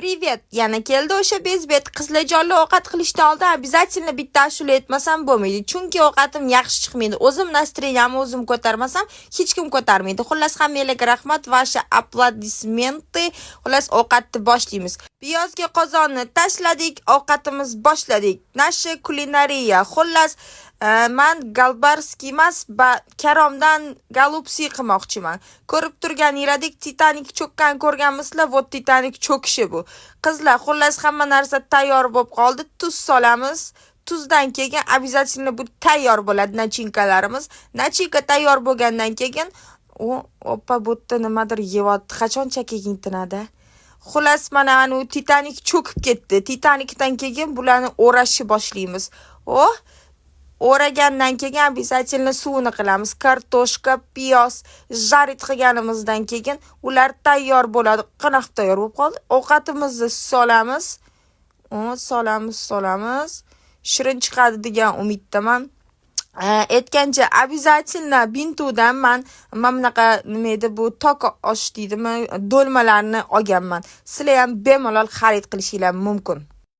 Привет! Yana keldi o'sha bezbet. Qizlarjonli ovqat qilishdan oldin обязательно bitta ashula aytmasam bo'lmaydi. Chunki ovqatim yaxshi chiqmaydi. O'zim настроениямni o'zim ko'tarmasam, hech kim ko'tarmaydi. Xullas, hammalarga rahmat va o'sha aplodismenты. Xullas, ovqatni boshlaymiz. Piyozga qozonni tashladik, ovqatimiz boshladik. Nashi kulinariya. Xullas, men Galbarskiy emas, Karomdan Galupsi qilmoqchiman. Ko'rib turganingizdek Titanik cho'kkan ko'rganmisizlar, vot Titanik cho'kishi bu. Qizlar, xullas hamma narsa tayyor bo'lib qoldi. Tuz solamiz. Tuzdan keyin обязательно bu tayyor bo'ladi nachinkalarimiz. Nachinka tayyor bo'lgandan keyin oppa bo'tda nimadir yeyapti. Qachon chakaging tinadi? Xullas, mana anu Titanik cho'kib ketdi. Titanikdan keyin bularni o'rashni boshlaymiz. O'ragandan keyin обязательно suvini qilamiz. Kartoshka, piyoz, jarit qilganimizdan keyin ular tayyor bo'ladi. Qanaqa tayyor bo'lib qoldi? Ovqatimizni solamiz. Solamiz. Shirin chiqadi degan umiddaman. Aytgancha обязательно bintudan mana bunaqa nima edi bu tok osh deydimi, do'lmalarni olganman. Sizlar ham bemalol xarid qilishingiz mumkin.